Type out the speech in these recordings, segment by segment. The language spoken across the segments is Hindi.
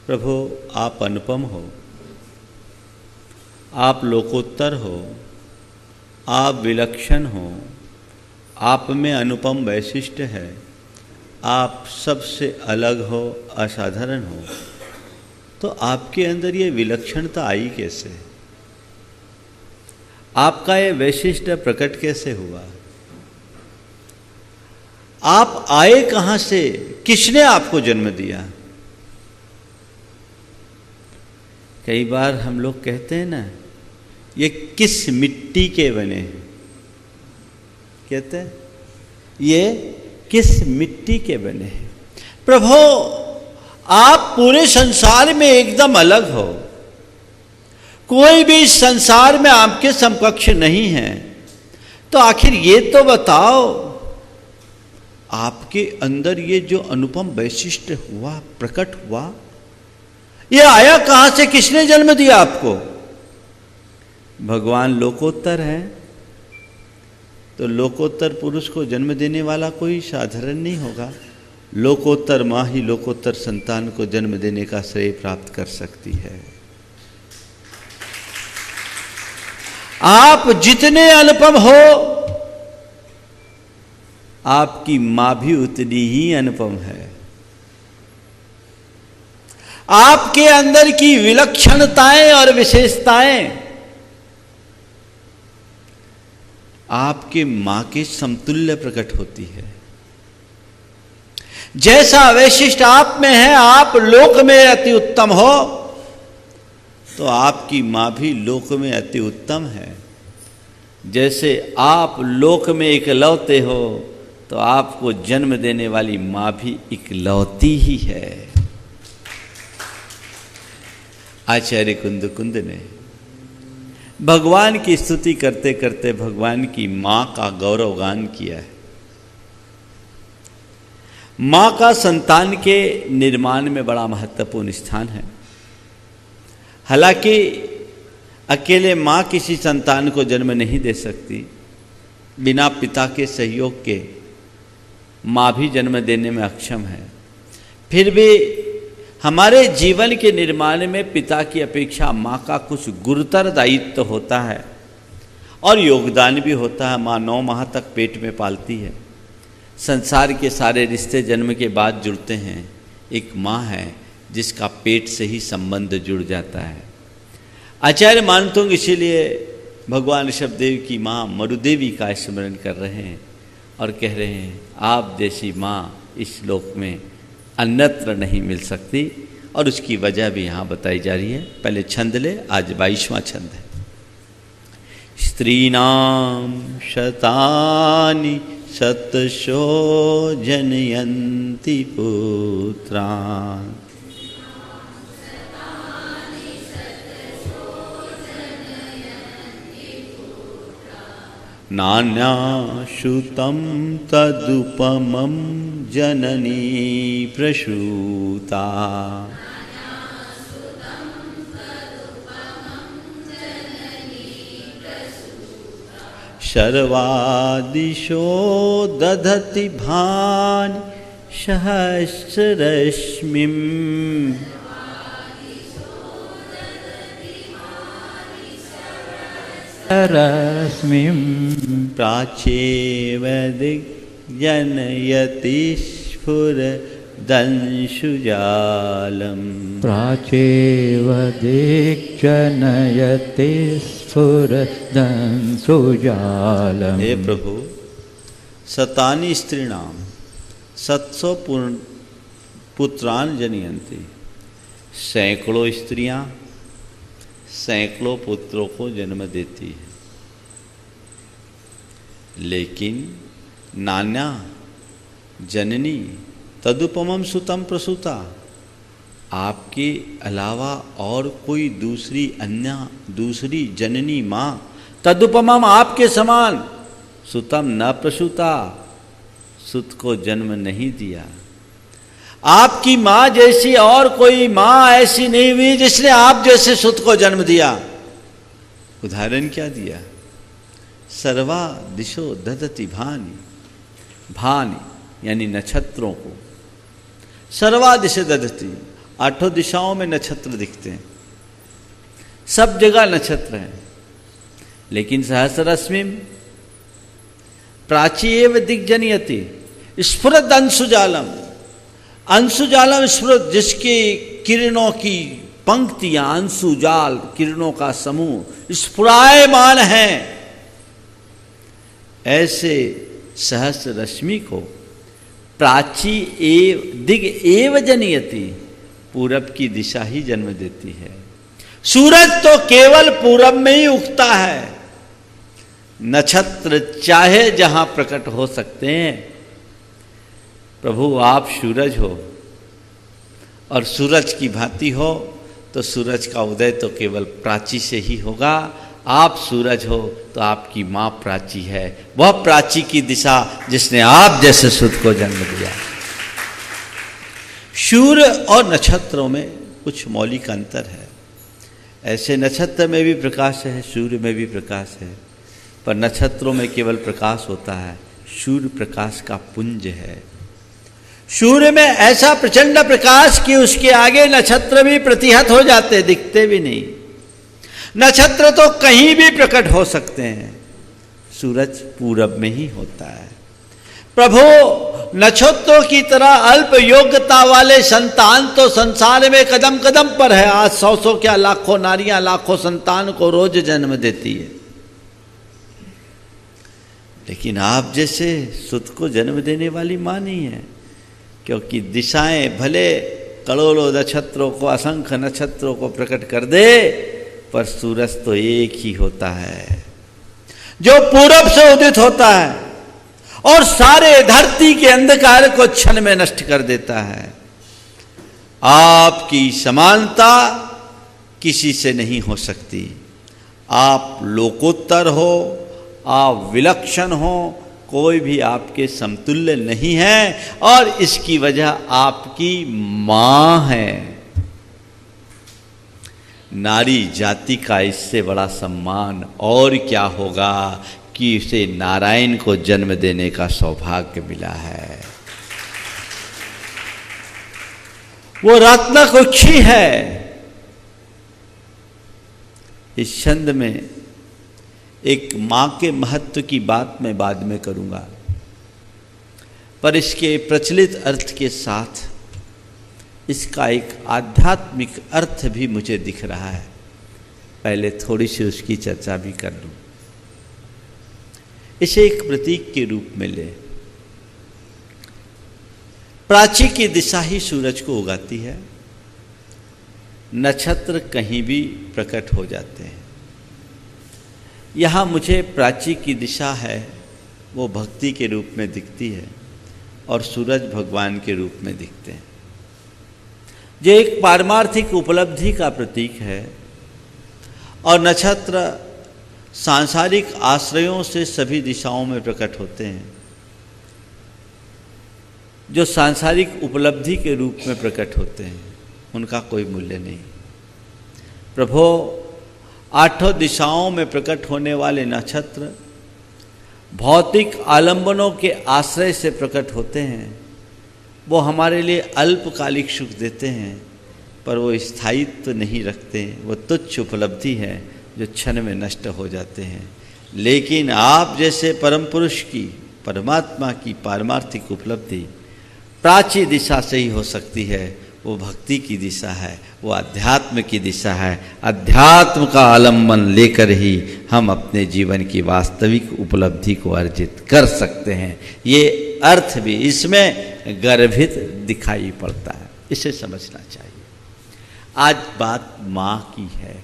प्रभु आप अनुपम हो, आप लोकोत्तर हो, आप विलक्षण हो, आप में अनुपम वैशिष्ट्य है, आप सबसे अलग हो, असाधारण हो। तो आपके अंदर ये विलक्षणता आई कैसे? आपका ये वैशिष्ट्य प्रकट कैसे हुआ? आप आए कहां से? किसने आपको जन्म दिया? कई बार हम लोग कहते हैं ना, ये किस मिट्टी के बने हैं? कहते हैं ये किस मिट्टी के बने हैं? प्रभु आप पूरे संसार में एकदम अलग हो, कोई भी इस संसार में आपके समकक्ष नहीं है। तो आखिर ये तो बताओ, आपके अंदर ये जो अनुपम वैशिष्ट्य हुआ, प्रकट हुआ, ये आया कहां से? किसने जन्म दिया आपको? भगवान लोकोत्तर है, तो लोकोत्तर पुरुष को जन्म देने वाला कोई साधारण नहीं होगा। लोकोत्तर माँ ही लोकोत्तर संतान को जन्म देने का श्रेय प्राप्त कर सकती है। आप जितने अनुपम हो, आपकी मां भी उतनी ही अनुपम है। आपके अंदर की विलक्षणताएं और विशेषताएं आपके मां के समतुल्य प्रकट होती है। जैसा वैशिष्ट आप में है, आप लोक में अति उत्तम हो, तो आपकी मां भी लोक में अति उत्तम है। जैसे आप लोक में इकलौते हो, तो आपको जन्म देने वाली मां भी इकलौती ही है। आचार्य कुंद ने भगवान की स्तुति करते करते भगवान की मां का गौरवगान किया है। मां का संतान के निर्माण में बड़ा महत्वपूर्ण स्थान है। हालांकि अकेले मां किसी संतान को जन्म नहीं दे सकती, बिना पिता के सहयोग के मां भी जन्म देने में अक्षम है। फिर भी हमारे जीवन के निर्माण में पिता की अपेक्षा मां का कुछ गुरुतर दायित्व होता है और योगदान भी होता है। मां 9 माह तक पेट में पालती है। संसार के सारे रिश्ते जन्म के बाद जुड़ते हैं, एक मां है जिसका पेट से ही संबंध जुड़ जाता है। आचार्य मानतुंग इसीलिए भगवान ऋषभदेव की मां मरुदेवी का स्मरण कर रहे हैं और कह रहे हैं, आप जैसी मां इस लोक में अन्यत्र नहीं मिल सकती। और उसकी वजह भी यहाँ बताई जा रही है। पहले छंद ले, आज 22वां छंद है। स्त्रीणाम शतानि शतशो जनयन्ति पुत्रान् नान्याश्रुतं तदुपमं जननी प्रसूता सर्वादिशो दधति भानि सहस्ररश्मिम् रश्मिं प्राचेव दिग्जनयति स्फुरदंशुजालम् प्राचेव दिग्जनयति स्फुरदंशुजालम्। हे प्रभु, शतानि स्त्रीणाम सत्सो पुत्रान जनयन्ति। सैकड़ों स्त्रियां सैकड़ों पुत्रों को जन्म देती है, लेकिन नान्या जननी तदुपमम सुतम प्रसूता, आपके अलावा और कोई दूसरी जननी माँ तदुपमम आपके समान सुतम न प्रसूता, सुत को जन्म नहीं दिया। आपकी माँ जैसी और कोई माँ ऐसी नहीं हुई जिसने आप जैसे सुत को जन्म दिया। उदाहरण क्या दिया? सर्वा दिशो दधति भानि, भानि यानी नक्षत्रों को, सर्वा दिशे दधति, आठों दिशाओं में नक्षत्र दिखते हैं, सब जगह नक्षत्र हैं, लेकिन सहस्ररश्मि प्राची एव दिग्जनयति स्फुरद अंशुजालम, अंशुजालम स्फुरद, जिसके किरणों की पंक्तियां, अंशुजाल किरणों का समूह स्फुरायमान है, ऐसे सहस्र रश्मि को प्राची एव दिग एव जनयति, पूरब की दिशा ही जन्म देती है। सूरज तो केवल पूरब में ही उगता है, नक्षत्र चाहे जहां प्रकट हो सकते हैं। प्रभु आप सूरज हो और सूरज की भांति हो, तो सूरज का उदय तो केवल प्राची से ही होगा। आप सूरज हो तो आपकी मां प्राची है, वह प्राची की दिशा जिसने आप जैसे सुध को जन्म दिया। सूर्य और नक्षत्रों में कुछ मौलिक अंतर है। ऐसे नक्षत्र में भी प्रकाश है, सूर्य में भी प्रकाश है, पर नक्षत्रों में केवल प्रकाश होता है, सूर्य प्रकाश का पुंज है। सूर्य में ऐसा प्रचंड प्रकाश कि उसके आगे नक्षत्र भी प्रतिहत हो जाते, दिखते भी नहीं। नक्षत्र तो कहीं भी प्रकट हो सकते हैं, सूरज पूरब में ही होता है। प्रभु नक्षत्रों की तरह अल्प योग्यता वाले संतान तो संसार में कदम कदम पर है। आज 100 क्या लाखों नारियां लाखों संतान को रोज जन्म देती है, लेकिन आप जैसे सुध को जन्म देने वाली मां नहीं है, क्योंकि दिशाएं भले करोड़ों नक्षत्रों को, असंख्य नक्षत्रों को प्रकट कर दे, पर सूरज तो एक ही होता है जो पूरब से उदित होता है और सारे धरती के अंधकार को क्षण में नष्ट कर देता है। आपकी समानता किसी से नहीं हो सकती। आप लोकोत्तर हो, आप विलक्षण हो, कोई भी आपके समतुल्य नहीं है, और इसकी वजह आपकी मां है। नारी जाति का इससे बड़ा सम्मान और क्या होगा कि उसे नारायण को जन्म देने का सौभाग्य मिला है। वो रत्नकुक्षी है। इस छंद में एक मां के महत्व की बात मैं बाद में करूंगा, पर इसके प्रचलित अर्थ के साथ इसका एक आध्यात्मिक अर्थ भी मुझे दिख रहा है। पहले थोड़ी सी उसकी चर्चा भी कर लूं। इसे एक प्रतीक के रूप में ले। प्राची की दिशा ही सूरज को उगाती है, नक्षत्र कहीं भी प्रकट हो जाते हैं। यहाँ मुझे प्राची की दिशा है वो भक्ति के रूप में दिखती है, और सूरज भगवान के रूप में दिखते हैं, जो एक पारमार्थिक उपलब्धि का प्रतीक है। और नक्षत्र सांसारिक आश्रयों से सभी दिशाओं में प्रकट होते हैं, जो सांसारिक उपलब्धि के रूप में प्रकट होते हैं, उनका कोई मूल्य नहीं। प्रभु आठों दिशाओं में प्रकट होने वाले नक्षत्र भौतिक आलंबनों के आश्रय से प्रकट होते हैं। वो हमारे लिए अल्पकालिक सुख देते हैं, पर वो स्थायित्व नहीं रखते। वो तुच्छ उपलब्धि है जो क्षण में नष्ट हो जाते हैं। लेकिन आप जैसे परम पुरुष की, परमात्मा की पारमार्थिक उपलब्धि प्राची दिशा से ही हो सकती है। वो भक्ति की दिशा है, वो अध्यात्म की दिशा है। अध्यात्म का आलम्बन लेकर ही हम अपने जीवन की वास्तविक उपलब्धि को अर्जित कर सकते हैं। ये अर्थ भी इसमें गर्भित दिखाई पड़ता है, इसे समझना चाहिए। आज बात माँ की है।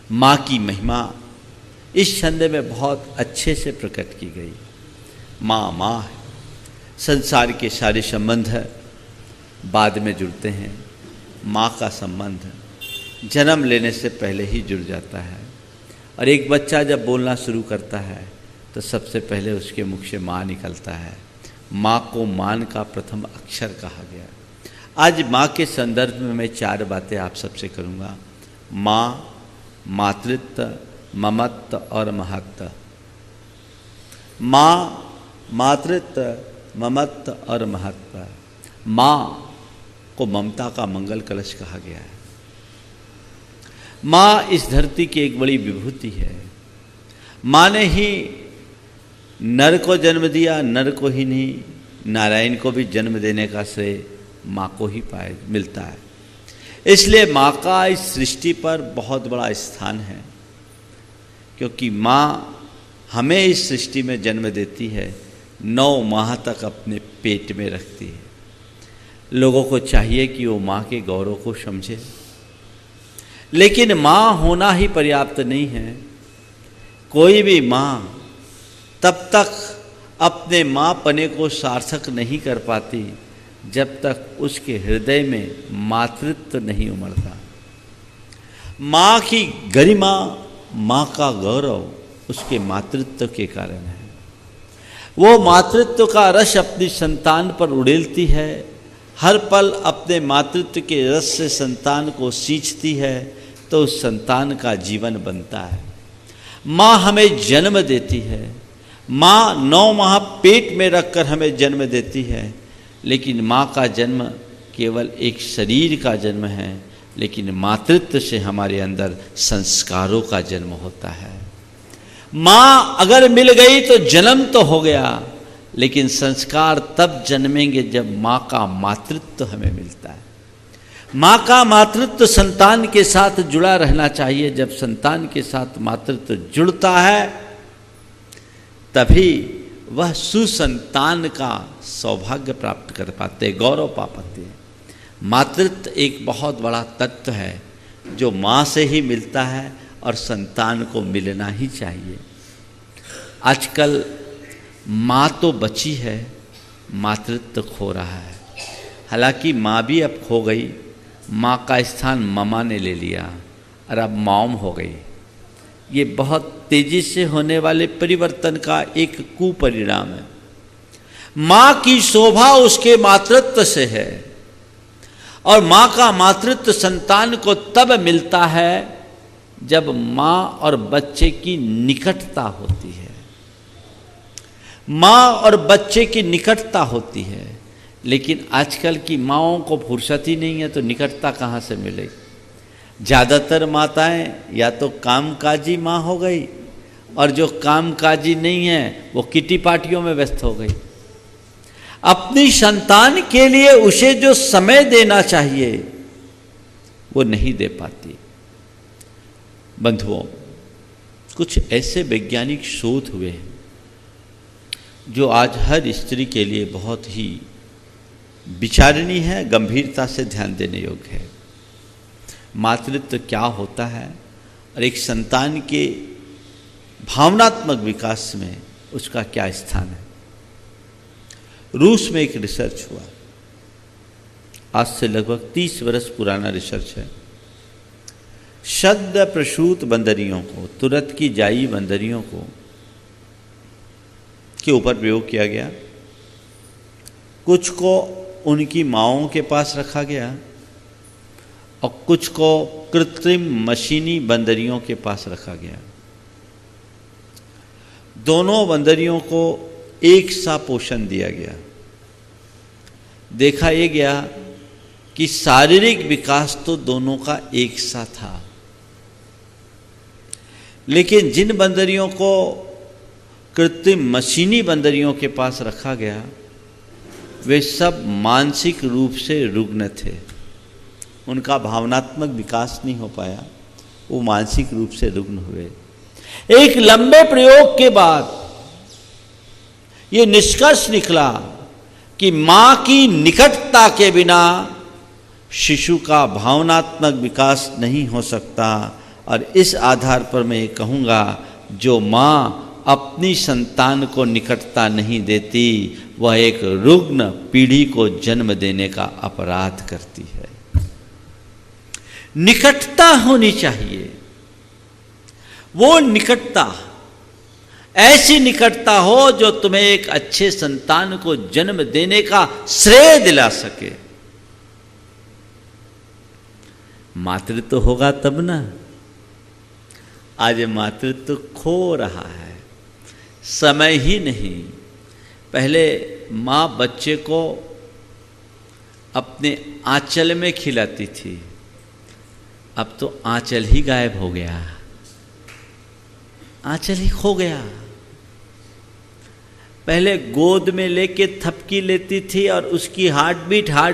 माँ की महिमा इस छंद में बहुत अच्छे से प्रकट की गई। माँ माँ है। संसार के सारे संबंध बाद में जुड़ते हैं, माँ का संबंध जन्म लेने से पहले ही जुड़ जाता है। और एक बच्चा जब बोलना शुरू करता है तो सबसे पहले उसके मुख से माँ निकलता है। माँ को मान का प्रथम अक्षर कहा गया। आज माँ के संदर्भ में मैं 4 बातें आप सबसे करूँगा। माँ, मातृत्व, ममत्व और महत्व। माँ, मातृत्व, ममत्व और महत्व। माँ को ममता का मंगल कलश कहा गया है। माँ इस धरती की एक बड़ी विभूति है। माँ ने ही नर को जन्म दिया, नर को ही नहीं नारायण को भी जन्म देने का श्रेय माँ को ही मिलता है। इसलिए माँ का इस सृष्टि पर बहुत बड़ा स्थान है, क्योंकि माँ हमें इस सृष्टि में जन्म देती है, 9 माह तक अपने पेट में रखती है। लोगों को चाहिए कि वो माँ के गौरव को समझे, लेकिन माँ होना ही पर्याप्त नहीं है। कोई भी माँ तब तक अपने माँ पने को सार्थक नहीं कर पाती जब तक उसके हृदय में मातृत्व नहीं उमड़ता। माँ की गरिमा, माँ का गौरव उसके मातृत्व के कारण है। वो मातृत्व का रस अपनी संतान पर उड़ेलती है, हर पल अपने मातृत्व के रस से संतान को सींचती है, तो उस संतान का जीवन बनता है। माँ हमें जन्म देती है, माँ 9 माह पेट में रखकर हमें जन्म देती है, लेकिन माँ का जन्म केवल एक शरीर का जन्म है, लेकिन मातृत्व से हमारे अंदर संस्कारों का जन्म होता है। माँ अगर मिल गई तो जन्म तो हो गया, लेकिन संस्कार तब जन्मेंगे जब माँ का मातृत्व हमें मिलता है। माँ का मातृत्व संतान के साथ जुड़ा रहना चाहिए। जब संतान के साथ मातृत्व जुड़ता है, तभी वह सुसंतान का सौभाग्य प्राप्त कर पाते, गौरव पा पाते हैं। मातृत्व एक बहुत बड़ा तत्व है जो माँ से ही मिलता है और संतान को मिलना ही चाहिए। आजकल माँ तो बची है, मातृत्व खो रहा है। हालांकि माँ भी अब खो गई, माँ का स्थान ममा ने ले लिया और अब मॉम हो गई। ये बहुत तेजी से होने वाले परिवर्तन का एक कुपरिणाम है। माँ की शोभा उसके मातृत्व से है, और माँ का मातृत्व संतान को तब मिलता है जब माँ और बच्चे की निकटता होती है। माँ और बच्चे की निकटता होती है, लेकिन आजकल की माँओं को फुर्सत ही नहीं है, तो निकटता कहाँ से मिलेगी। ज़्यादातर माताएं या तो कामकाजी माँ हो गई, और जो कामकाजी नहीं है वो किटी पार्टियों में व्यस्त हो गई। अपनी संतान के लिए उसे जो समय देना चाहिए वो नहीं दे पाती। बंधुओं, कुछ ऐसे वैज्ञानिक शोध हुए हैं जो आज हर स्त्री के लिए बहुत ही विचारणीय है, गंभीरता से ध्यान देने योग्य है। मातृत्व क्या होता है और एक संतान के भावनात्मक विकास में उसका क्या स्थान है। रूस में एक रिसर्च हुआ, आज से लगभग 30 वर्ष पुराना रिसर्च है। सद्य प्रसूत बंदरियों को, तुरंत की जाई बंदरियों को के ऊपर प्रयोग किया गया। कुछ को उनकी माँओं के पास रखा गया और कुछ को कृत्रिम मशीनी बंदरियों के पास रखा गया। दोनों बंदरियों को एक सा पोषण दिया गया। देखा यह गया कि शारीरिक विकास तो दोनों का एक सा था, लेकिन जिन बंदरियों को कृत्रिम मशीनी बंदरियों के पास रखा गया वे सब मानसिक रूप से रुग्ण थे। उनका भावनात्मक विकास नहीं हो पाया, वो मानसिक रूप से रुग्ण हुए। एक लंबे प्रयोग के बाद ये निष्कर्ष निकला कि मां की निकटता के बिना शिशु का भावनात्मक विकास नहीं हो सकता। और इस आधार पर मैं ये कहूँगा, जो मां अपनी संतान को निकटता नहीं देती वह एक रुग्ण पीढ़ी को जन्म देने का अपराध करती है। निकटता होनी चाहिए, वो निकटता ऐसी निकटता हो जो तुम्हें एक अच्छे संतान को जन्म देने का श्रेय दिला सके। मातृत्व होगा तब ना। आज मातृत्व खो रहा है, समय ही नहीं। पहले माँ बच्चे को अपने आंचल में खिलाती थी, अब तो आंचल ही गायब हो गया, आंचल ही खो गया। पहले गोद में लेके थपकी लेती थी और उसकी हार्ट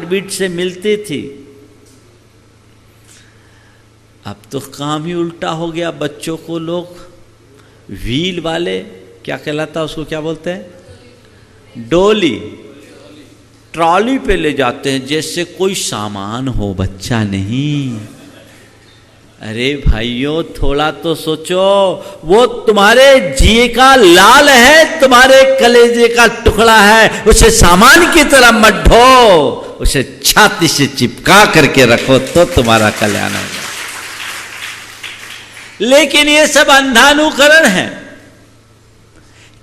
बीट से मिलती थी। अब तो काम ही उल्टा हो गया। बच्चों को लोग व्हील वाले, क्या कहलाता है उसको, क्या बोलते हैं, डोली, ट्रॉली पे ले जाते हैं जैसे कोई सामान हो, बच्चा नहीं। अरे भाइयों थोड़ा तो सोचो, वो तुम्हारे जी का लाल है, तुम्हारे कलेजे का टुकड़ा है, उसे सामान की तरह मत ढो, उसे छाती से चिपका करके रखो तो तुम्हारा कल्याण होगा। लेकिन ये सब अंधानुकरण है।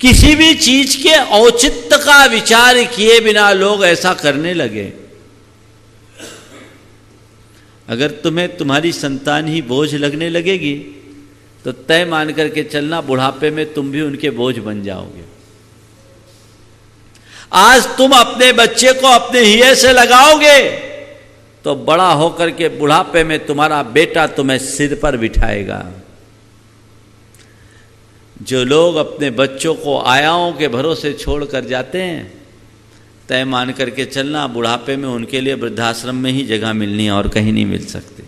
किसी भी चीज के औचित्य का विचार किए बिना लोग ऐसा करने लगे। अगर तुम्हें तुम्हारी संतान ही बोझ लगने लगेगी तो तय मान करके चलना, बुढ़ापे में तुम भी उनके बोझ बन जाओगे। आज तुम अपने बच्चे को अपने हिये से लगाओगे तो बड़ा होकर के बुढ़ापे में तुम्हारा बेटा तुम्हें सिर पर बिठाएगा। जो लोग अपने बच्चों को आयाओं के भरोसे छोड़ कर जाते हैं, तय मान करके चलना बुढ़ापे में उनके लिए वृद्धाश्रम में ही जगह मिलनी है और कहीं नहीं मिल सकती।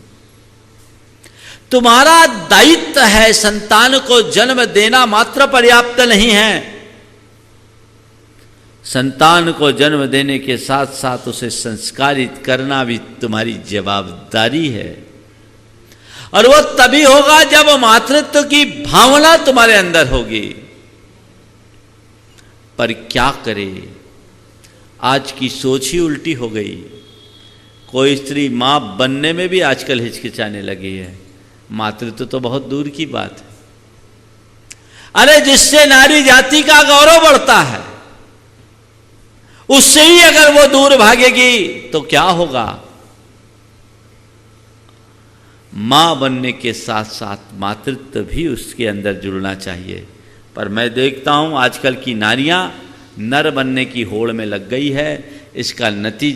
तुम्हारा दायित्व है, संतान को जन्म देना मात्र पर्याप्त नहीं है। संतान को जन्म देने के साथ साथ उसे संस्कारित करना भी तुम्हारी जवाबदारी है। और वो तभी होगा जब मातृत्व की भावना तुम्हारे अंदर होगी। पर क्या करे, आज की सोच ही उल्टी हो गई। कोई स्त्री मां बनने में भी आजकल हिचकिचाने लगी है, मातृत्व तो बहुत दूर की बात है। अरे जिससे नारी जाति का गौरव बढ़ता है, उससे ही अगर वो दूर भागेगी तो क्या होगा। मां बनने के साथ साथ मातृत्व भी उसके अंदर जुड़ना चाहिए। पर मैं देखता हूं आजकल की नारियां नर बनने की होड़ में लग गई है। इसका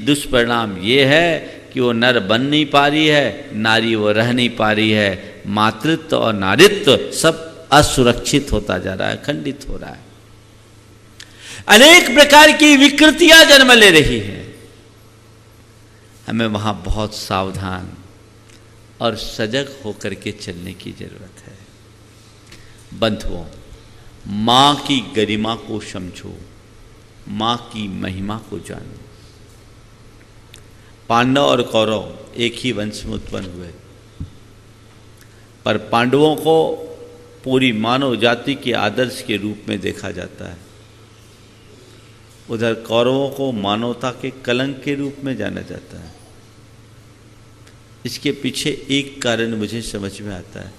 दुष्परिणाम ये है कि वो नर बन नहीं पा रही है, नारी वो रह नहीं पा रही है। मातृत्व और नारित्व सब असुरक्षित होता जा रहा है, खंडित हो रहा है। अनेक प्रकार की विकृतियां जन्म ले रही है। हमें वहां बहुत सावधान और सजग होकर के चलने की जरूरत है। बंधुओं, मां की गरिमा को समझो, मां की महिमा को जानो। पांडव और कौरव एक ही वंश में उत्पन्न हुए, पर पांडवों को पूरी मानव जाति के आदर्श के रूप में देखा जाता है, उधर कौरवों को मानवता के कलंक के रूप में जाना जाता है। इसके पीछे एक कारण मुझे समझ में आता है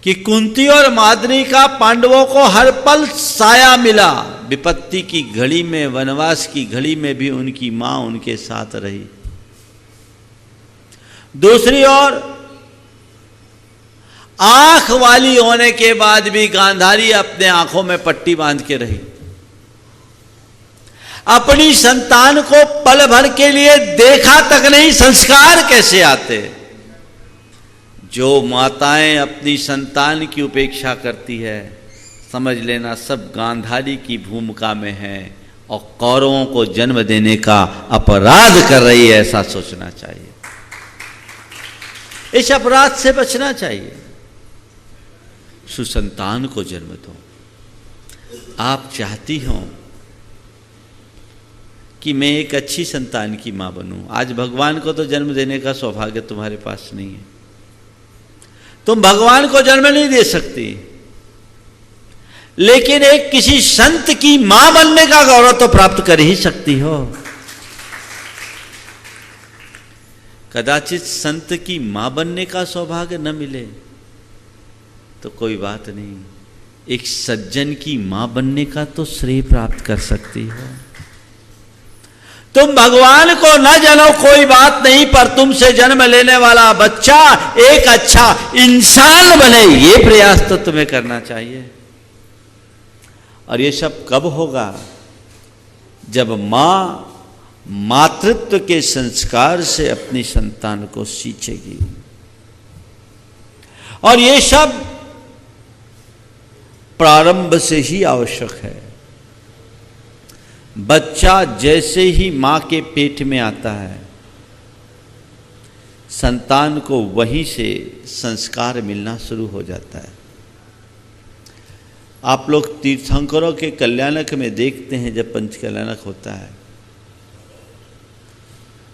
कि कुंती और माद्री का पांडवों को हर पल साया मिला। विपत्ति की घड़ी में, वनवास की घड़ी में भी उनकी मां उनके साथ रही। दूसरी ओर आंख वाली होने के बाद भी गांधारी अपने आंखों में पट्टी बांध के रही। अपनी संतान को पल भर के लिए देखा तक नहीं, संस्कार कैसे आते। जो माताएं अपनी संतान की उपेक्षा करती है, समझ लेना सब गांधारी की भूमिका में है और कौरवों को जन्म देने का अपराध कर रही है, ऐसा सोचना चाहिए। इस अपराध से बचना चाहिए। सुसंतान को जन्म दो। आप चाहती हो कि मैं एक अच्छी संतान की मां बनूं। आज भगवान को तो जन्म देने का सौभाग्य तुम्हारे पास नहीं है, तुम भगवान को जन्म नहीं दे सकती, लेकिन एक किसी संत की मां बनने का गौरव तो प्राप्त कर ही सकती हो। कदाचित संत की मां बनने का सौभाग्य न मिले तो कोई बात नहीं, एक सज्जन की मां बनने का तो श्रेय प्राप्त कर सकती हो। तुम भगवान को न जानो कोई बात नहीं, पर तुमसे जन्म लेने वाला बच्चा एक अच्छा इंसान बने, ये प्रयास तो तुम्हें करना चाहिए। और ये सब कब होगा? जब मां मातृत्व के संस्कार से अपनी संतान को सींचेगी। और ये सब प्रारंभ से ही आवश्यक है। बच्चा जैसे ही मां के पेट में आता है, संतान को वहीं से संस्कार मिलना शुरू हो जाता है। आप लोग तीर्थंकरों के कल्याणक में देखते हैं, जब पंच कल्याणक होता है,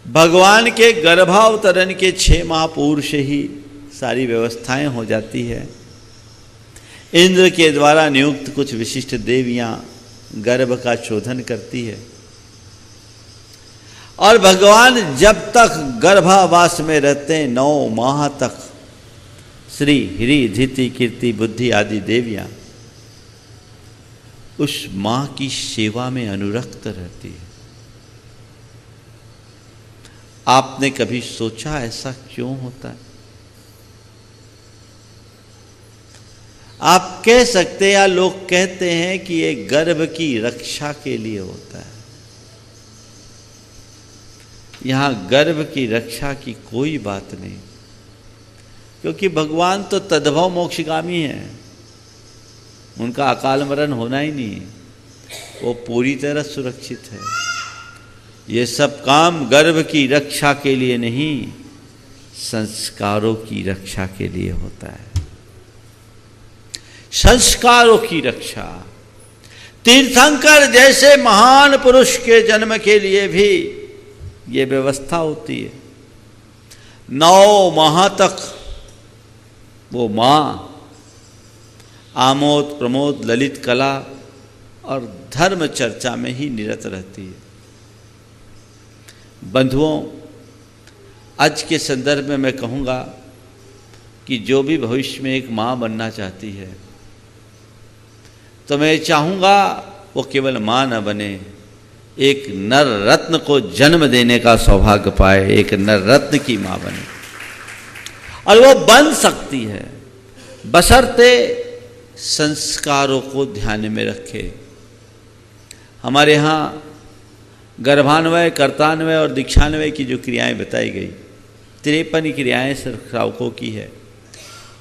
भगवान के गर्भावतरण के 6 माह पूर्व से ही सारी व्यवस्थाएं हो जाती है। इंद्र के द्वारा नियुक्त कुछ विशिष्ट देवियां गर्भ का शोधन करती है, और भगवान जब तक गर्भावास में रहते हैं 9 माह तक श्री ह्री धिति कीर्ति बुद्धि आदि देवियां उस मां की सेवा में अनुरक्त रहती है। आपने कभी सोचा ऐसा क्यों होता है? आप कह सकते या लोग कहते हैं कि ये गर्भ की रक्षा के लिए होता है। यहां गर्भ की रक्षा की कोई बात नहीं, क्योंकि भगवान तो तद्भव मोक्षगामी है, उनका अकाल मरण होना ही नहीं, वो पूरी तरह सुरक्षित है। ये सब काम गर्भ की रक्षा के लिए नहीं, संस्कारों की रक्षा के लिए होता है। संस्कारों की रक्षा। तीर्थंकर जैसे महान पुरुष के जन्म के लिए भी ये व्यवस्था होती है। 9 माह तक वो मां आमोद प्रमोद ललित कला और धर्म चर्चा में ही निरत रहती है। बंधुओं, आज के संदर्भ में मैं कहूँगा कि जो भी भविष्य में एक माँ बनना चाहती है, तो मैं चाहूँगा वो केवल माँ न बने, एक नर रत्न को जन्म देने का सौभाग्य पाए, एक नर रत्न की माँ बने। और वो बन सकती है, बशर्ते संस्कारों को ध्यान में रखे। हमारे यहाँ गर्भान्वय, कर्तान्वय और दीक्षान्वय की जो क्रियाएं बताई गई, 53 क्रियाएं श्रावकों की है।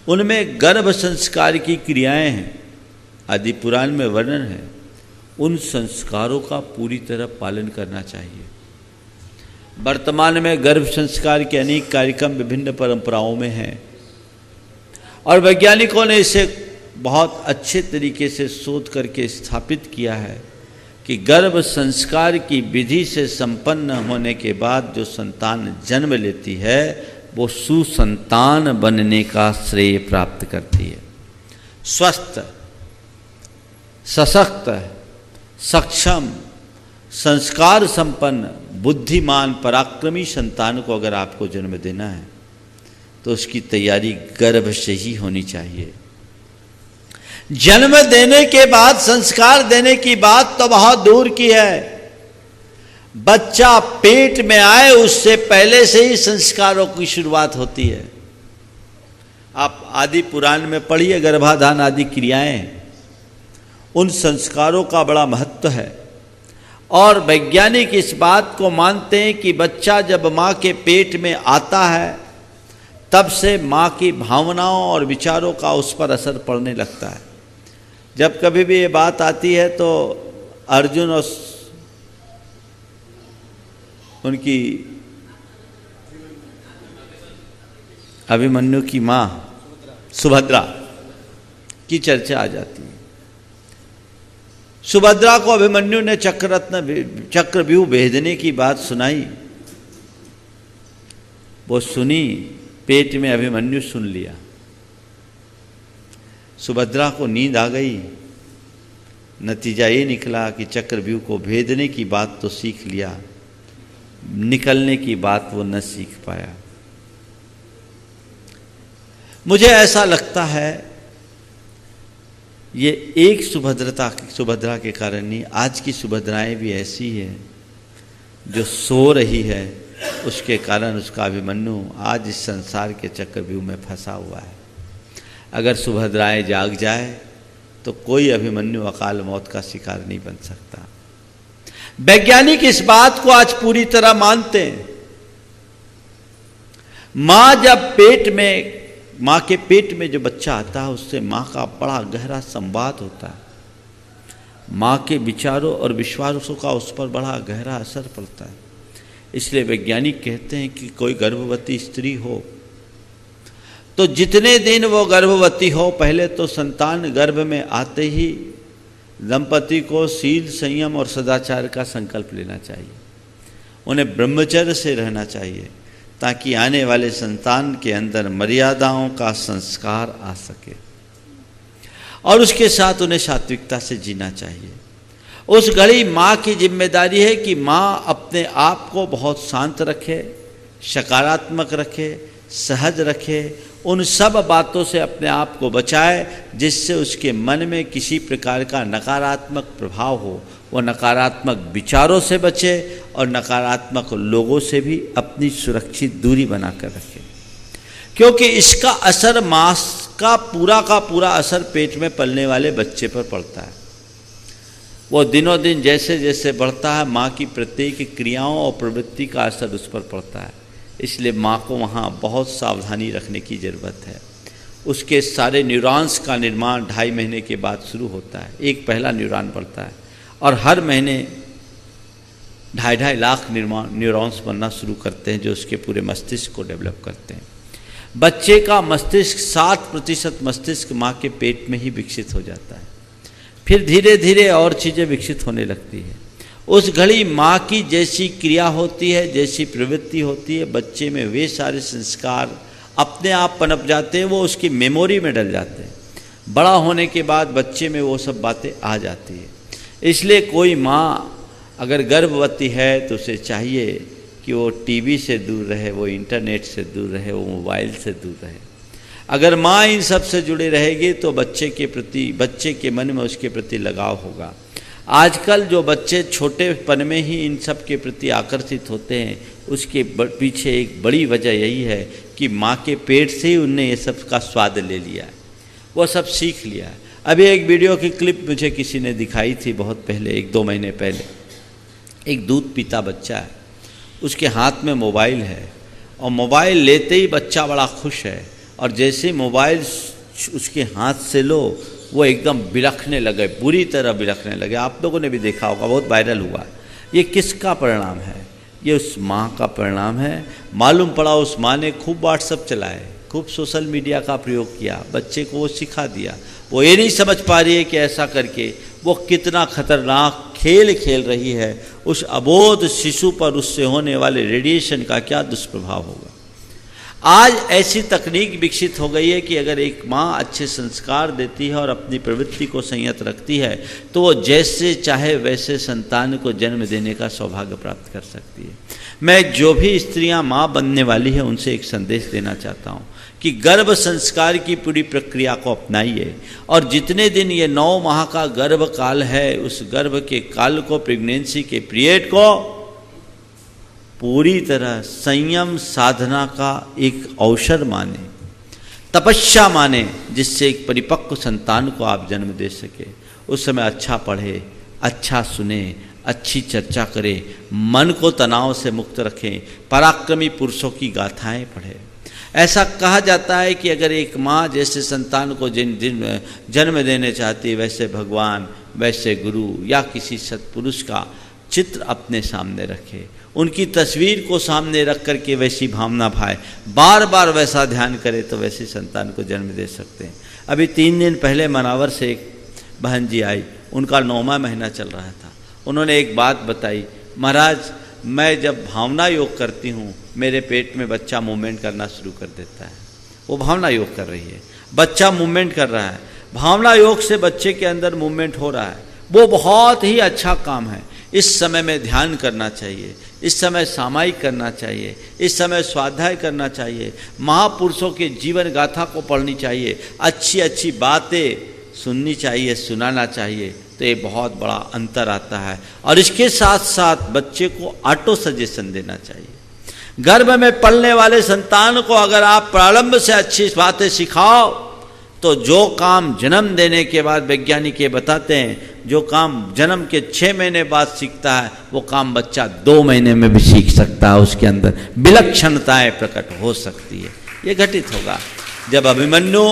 उनमें गर्भ संस्कार की क्रियाएं हैं, आदि पुराण में वर्णन है। उन संस्कारों का पूरी तरह पालन करना चाहिए। वर्तमान में गर्भ संस्कार के अनेक कार्यक्रम विभिन्न परंपराओं में हैं, और वैज्ञानिकों ने इसे बहुत अच्छे तरीके से शोध करके स्थापित किया है कि गर्भ संस्कार की विधि से संपन्न होने के बाद जो संतान जन्म लेती है, वो सुसंतान बनने का श्रेय प्राप्त करती है। स्वस्थ, सशक्त, सक्षम, संस्कार संपन्न, बुद्धिमान, पराक्रमी संतान को अगर आपको जन्म देना है, तो उसकी तैयारी गर्भ से ही होनी चाहिए। जन्म देने के बाद संस्कार देने की बात तो बहुत दूर की है। बच्चा पेट में आए उससे पहले से ही संस्कारों की शुरुआत होती है। आप आदि पुराण में पढ़िए, गर्भाधान आदि क्रियाएं, उन संस्कारों का बड़ा महत्व है। और वैज्ञानिक इस बात को मानते हैं कि बच्चा जब माँ के पेट में आता है, तब से माँ की भावनाओं और विचारों का उस पर असर पड़ने लगता है। जब कभी भी ये बात आती है तो अर्जुन और उनकी अभिमन्यु की माँ सुभद्रा की चर्चा आ जाती है। सुभद्रा को अभिमन्यु ने चक्रव्यूह भेदने की बात सुनाई। वो सुनी, पेट में अभिमन्यु सुन लिया। सुभद्रा को नींद आ गई। नतीजा ये निकला कि चक्रव्यूह को भेदने की बात तो सीख लिया, निकलने की बात वो न सीख पाया। मुझे ऐसा लगता है ये एक सुभद्रा के कारण नहीं, आज की सुभद्राएं भी ऐसी है जो सो रही है, उसके कारण उसका अभिमन्यु आज इस संसार के चक्रव्यूह में फंसा हुआ है। अगर सुभद्राएं जाग जाए तो कोई अभिमन्यु अकाल मौत का शिकार नहीं बन सकता। वैज्ञानिक इस बात को आज पूरी तरह मानते हैं। मां के पेट में जो बच्चा आता है उससे मां का बड़ा गहरा संवाद होता है। मां के विचारों और विश्वासों का उस पर बड़ा गहरा असर पड़ता है। इसलिए वैज्ञानिक कहते हैं कि कोई गर्भवती स्त्री हो तो जितने दिन वो गर्भवती हो, पहले तो संतान गर्भ में आते ही दंपति को शील, संयम और सदाचार का संकल्प लेना चाहिए। उन्हें ब्रह्मचर्य से रहना चाहिए ताकि आने वाले संतान के अंदर मर्यादाओं का संस्कार आ सके, और उसके साथ उन्हें सात्विकता से जीना चाहिए। उस घड़ी माँ की जिम्मेदारी है कि माँ अपने आप को बहुत शांत रखे, सकारात्मक रखे, सहज रखे, उन सब बातों से अपने आप को बचाए जिससे उसके मन में किसी प्रकार का नकारात्मक प्रभाव हो। वो नकारात्मक विचारों से बचे और नकारात्मक लोगों से भी अपनी सुरक्षित दूरी बनाकर रखे, क्योंकि इसका असर माँ का पूरा असर पेट में पलने वाले बच्चे पर पड़ता है। वो दिनों दिन जैसे जैसे बढ़ता है, माँ की प्रत्येक क्रियाओं और प्रवृत्ति का असर उस पर पड़ता है। इसलिए माँ को वहाँ बहुत सावधानी रखने की ज़रूरत है। उसके सारे न्यूरॉन्स का निर्माण 2.5 महीने के बाद शुरू होता है। एक पहला न्यूरॉन बढ़ता है और हर महीने 2.5 लाख न्यूरॉन्स बनना शुरू करते हैं, जो उसके पूरे मस्तिष्क को डेवलप करते हैं। बच्चे का मस्तिष्क 7% मस्तिष्क माँ के पेट में ही विकसित हो जाता है। फिर धीरे धीरे और चीज़ें विकसित होने लगती है। उस घड़ी माँ की जैसी क्रिया होती है, जैसी प्रवृत्ति होती है, बच्चे में वे सारे संस्कार अपने आप पनप जाते हैं, वो उसकी मेमोरी में डल जाते हैं। बड़ा होने के बाद बच्चे में वो सब बातें आ जाती है। इसलिए कोई माँ अगर गर्भवती है तो उसे चाहिए कि वो टीवी से दूर रहे, वो इंटरनेट से दूर रहे, वो मोबाइल से दूर रहे। अगर माँ इन सब से जुड़ी रहेगी तो बच्चे के मन में उसके प्रति लगाव होगा। आजकल जो बच्चे छोटेपन में ही इन सब के प्रति आकर्षित होते हैं, उसके पीछे एक बड़ी वजह यही है कि माँ के पेट से ही उनने ये सब का स्वाद ले लिया है, वो सब सीख लिया है। अभी एक वीडियो की क्लिप मुझे किसी ने दिखाई थी बहुत पहले, 1-2 महीने पहले। एक दूध पीता बच्चा है, उसके हाथ में मोबाइल है और मोबाइल लेते ही बच्चा बड़ा खुश है, और जैसे मोबाइल उसके हाथ से लो वो एकदम बिलखने लगे, बुरी तरह बिलखने लगे। आप लोगों ने भी देखा होगा, बहुत वायरल हुआ। ये किसका परिणाम है? ये उस माँ का परिणाम है। मालूम पड़ा उस माँ ने खूब व्हाट्सएप चलाए, खूब सोशल मीडिया का प्रयोग किया, बच्चे को वो सिखा दिया। वो ये नहीं समझ पा रही है कि ऐसा करके वो कितना खतरनाक खेल खेल रही है। उस अबोध शिशु पर उससे होने वाले रेडिएशन का क्या दुष्प्रभाव होगा। आज ऐसी तकनीक विकसित हो गई है कि अगर एक माँ अच्छे संस्कार देती है और अपनी प्रवृत्ति को संयत रखती है तो वो जैसे चाहे वैसे संतान को जन्म देने का सौभाग्य प्राप्त कर सकती है। मैं जो भी स्त्रियां माँ बनने वाली है उनसे एक संदेश देना चाहता हूँ कि गर्भ संस्कार की पूरी प्रक्रिया को अपनाइए, और जितने दिन ये 9 माह का गर्भ काल है, उस गर्भ के काल को, प्रेगनेंसी के पीरियड को पूरी तरह संयम साधना का एक अवसर माने, तपस्या माने, जिससे एक परिपक्व संतान को आप जन्म दे सके। उस समय अच्छा पढ़े, अच्छा सुने, अच्छी चर्चा करें, मन को तनाव से मुक्त रखें, पराक्रमी पुरुषों की गाथाएं पढ़ें। ऐसा कहा जाता है कि अगर एक माँ जैसे संतान को जन्म देने चाहती है, वैसे भगवान, वैसे गुरु या किसी सत्पुरुष का चित्र अपने सामने रखे, उनकी तस्वीर को सामने रख करके वैसी भावना भाए, बार बार वैसा ध्यान करे तो वैसी संतान को जन्म दे सकते हैं। अभी 3 दिन पहले मनावर से एक बहन जी आई, उनका 9वां महीना चल रहा था। उन्होंने एक बात बताई, महाराज मैं जब भावना योग करती हूँ मेरे पेट में बच्चा मूवमेंट करना शुरू कर देता है। वो भावना योग कर रही है, बच्चा मूवमेंट कर रहा है, भावना योग से बच्चे के अंदर मूवमेंट हो रहा है। वो बहुत ही अच्छा काम है। इस समय में ध्यान करना चाहिए, इस समय सामायिक करना चाहिए, इस समय स्वाध्याय करना चाहिए, महापुरुषों के जीवन गाथा को पढ़नी चाहिए, अच्छी अच्छी बातें सुननी चाहिए, सुनाना चाहिए, तो ये बहुत बड़ा अंतर आता है। और इसके साथ साथ बच्चे को ऑटो सजेशन देना चाहिए। गर्भ में पलने वाले संतान को अगर आप प्रारंभ से अच्छी बातें सिखाओ तो जो काम जन्म देने के बाद वैज्ञानिक ये बताते हैं, जो काम जन्म के 6 महीने बाद सीखता है वो काम बच्चा 2 महीने में भी सीख सकता है। उसके अंदर विलक्षणताएं प्रकट हो सकती है। ये घटित होगा जब अभिमन्यु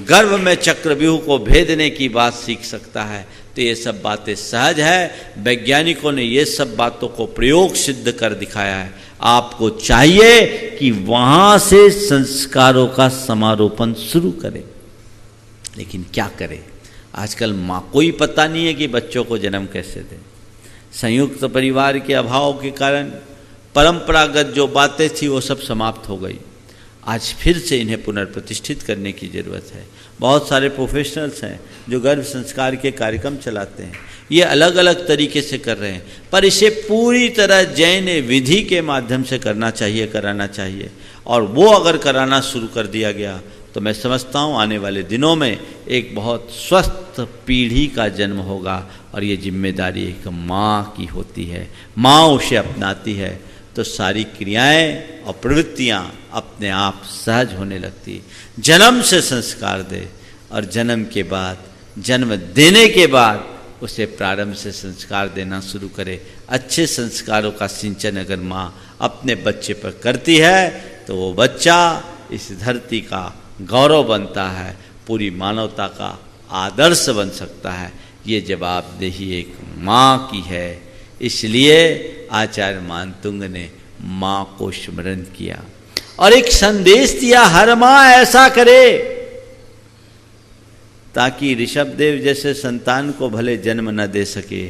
गर्भ में चक्रव्यूह को भेदने की बात सीख सकता है। तो ये सब बातें सहज है। वैज्ञानिकों ने ये सब बातों को प्रयोग सिद्ध कर दिखाया है। आपको चाहिए कि वहां से संस्कारों का समारोपण शुरू करें, लेकिन क्या करें? आजकल माँ को ही पता नहीं है कि बच्चों को जन्म कैसे दें। संयुक्त परिवार के अभाव के कारण परंपरागत जो बातें थी वो सब समाप्त हो गई। आज फिर से इन्हें पुनर्प्रतिष्ठित करने की ज़रूरत है। बहुत सारे प्रोफेशनल्स हैं जो गर्भ संस्कार के कार्यक्रम चलाते हैं। ये अलग अलग तरीके से कर रहे हैं, पर इसे पूरी तरह जैन विधि के माध्यम से करना चाहिए, कराना चाहिए। और वो अगर कराना शुरू कर दिया गया तो मैं समझता हूँ आने वाले दिनों में एक बहुत स्वस्थ पीढ़ी का जन्म होगा। और ये जिम्मेदारी एक माँ की होती है। माँ उसे अपनाती है तो सारी क्रियाएं और प्रवृत्तियां अपने आप सहज होने लगती। जन्म से संस्कार दे और जन्म के बाद, जन्म देने के बाद उसे प्रारंभ से संस्कार देना शुरू करे। अच्छे संस्कारों का सिंचन अगर माँ अपने बच्चे पर करती है तो वो बच्चा इस धरती का गौरव बनता है, पूरी मानवता का आदर्श बन सकता है। ये जवाबदेही एक माँ की है। इसलिए आचार्य मानतुंग ने माँ को स्मरण किया और एक संदेश दिया, हर माँ ऐसा करे ताकि ऋषभदेव जैसे संतान को भले जन्म न दे सके,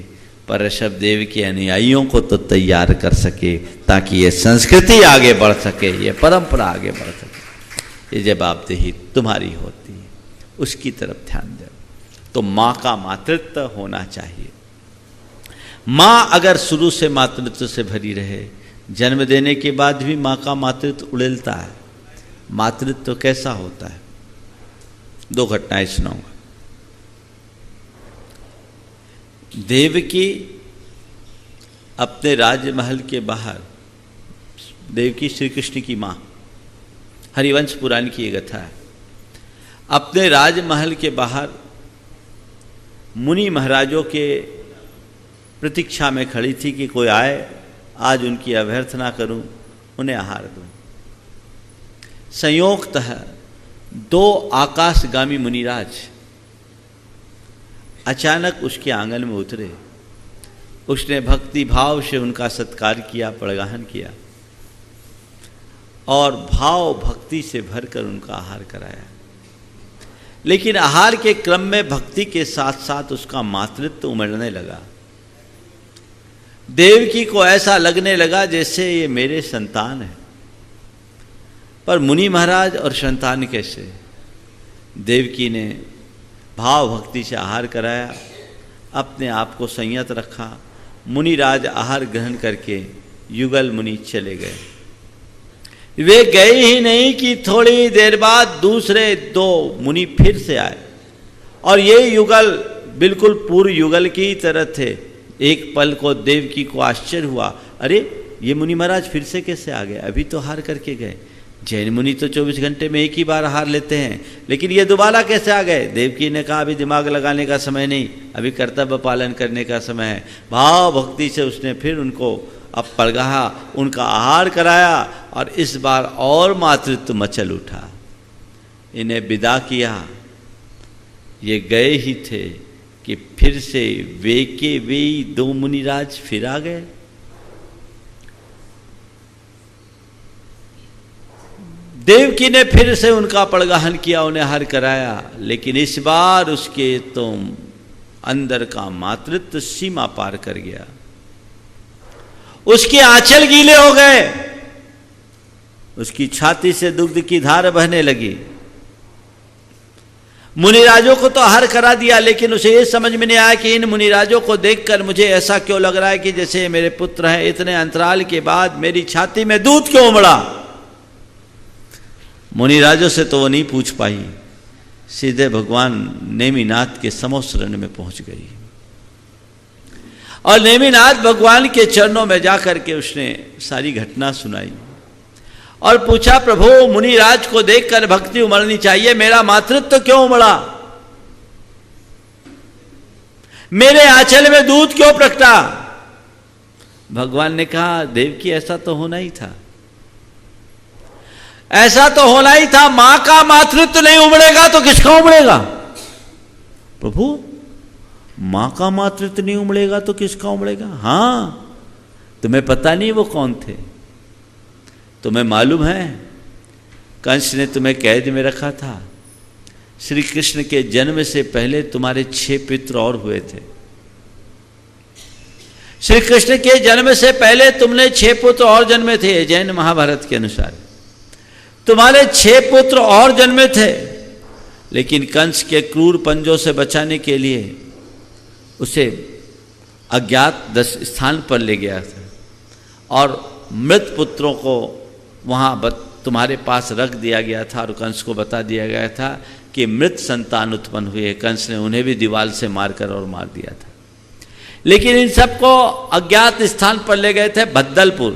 पर ऋषभदेव के अनुयायियों को तो तैयार कर सके, ताकि ये संस्कृति आगे बढ़ सके, ये परंपरा आगे बढ़ सके। ये जवाबदेही तुम्हारी होती है, उसकी तरफ ध्यान दो। तो माँ का मातृत्व होना चाहिए। माँ अगर शुरू से मातृत्व से भरी रहे, जन्म देने के बाद भी माँ का मातृत्व उड़ेलता है। मातृत्व कैसा होता है? 2 घटनाएं सुनाऊंगा। देवकी अपने राजमहल के बाहर, देवकी श्री कृष्ण की माँ, हरिवंश पुराण की ये कथा है, अपने राजमहल के बाहर मुनि महाराजों के प्रतीक्षा में खड़ी थी कि कोई आए, आज उनकी अभ्यर्थना करूं, उन्हें आहार दूं। संयोगतः 2 आकाशगामी मुनिराज अचानक उसके आंगन में उतरे। उसने भक्ति भाव से उनका सत्कार किया, प्रणगान किया और भाव भक्ति से भरकर उनका आहार कराया। लेकिन आहार के क्रम में भक्ति के साथ साथ उसका मातृत्व उमड़ने लगा। देवकी को ऐसा लगने लगा जैसे ये मेरे संतान है, पर मुनि महाराज और संतान कैसे? देवकी ने भाव भक्ति से आहार कराया, अपने आप को संयत रखा। मुनिराज आहार ग्रहण करके युगल मुनि चले गए। वे गए ही नहीं कि थोड़ी देर बाद दूसरे 2 मुनि फिर से आए और ये युगल बिल्कुल पूर्व युगल की तरह थे। एक पल को देवकी को आश्चर्य हुआ, अरे ये मुनि महाराज फिर से कैसे आ गए? अभी तो हार करके गए। जैन मुनि तो 24 घंटे में एक ही बार हार लेते हैं, लेकिन ये दोबारा कैसे आ गए? देवकी ने कहा अभी दिमाग लगाने का समय नहीं, अभी कर्तव्य पालन करने का समय है। भाव भक्ति से उसने फिर उनको अब परगाहा, उनका आहार कराया और इस बार और मातृत्व मचल उठा। इन्हें विदा किया। ये गए ही थे कि फिर से वे के वे 2 मुनिराज फिर आ गए। देवकी ने फिर से उनका प्रणगान किया, उन्हें आहार कराया, लेकिन इस बार उसके तो अंदर का मातृत्व सीमा पार कर गया। उसके आंचल गीले हो गए, उसकी छाती से दुग्ध की धार बहने लगी। मुनिराजों को तो आहार करा दिया, लेकिन उसे यह समझ में नहीं आया कि इन मुनिराजों को देखकर मुझे ऐसा क्यों लग रहा है कि जैसे मेरे पुत्र हैं। इतने अंतराल के बाद मेरी छाती में दूध क्यों उमड़ा? मुनिराजों से तो वो नहीं पूछ पाई, सीधे भगवान नेमिनाथ के समोशरण में पहुंच गई और नेमिनाथ भगवान के चरणों में जाकर के उसने सारी घटना सुनाई और पूछा, प्रभु मुनिराज को देखकर भक्ति उमड़नी चाहिए, मेरा मातृत्व क्यों उमड़ा? मेरे आंचल में दूध क्यों प्रकटा? भगवान ने कहा, देवकी ऐसा तो होना ही था, ऐसा तो होना ही था। मां का मातृत्व नहीं उमड़ेगा तो किसका उमड़ेगा? प्रभु मां का मातृत्व नहीं उमड़ेगा तो किसका उमड़ेगा? हां, तुम्हें पता नहीं वो कौन थे? तुम्हें मालूम है कंस ने तुम्हें कैद में रखा था। श्री कृष्ण के जन्म से पहले तुम्हारे 6 पुत्र और हुए थे। श्री कृष्ण के जन्म से पहले तुमने 6 पुत्र और जन्मे थे। जैन महाभारत के अनुसार तुम्हारे 6 पुत्र और जन्मे थे, लेकिन कंस के क्रूर पंजों से बचाने के लिए उसे अज्ञात स्थान पर ले गया था और मृत पुत्रों को वहाँ तुम्हारे पास रख दिया गया था और कंस को बता दिया गया था कि मृत संतान उत्पन्न हुई है। कंस ने उन्हें भी दीवार से मारकर और मार दिया था। लेकिन इन सबको अज्ञात स्थान पर ले गए थे, भद्दलपुर,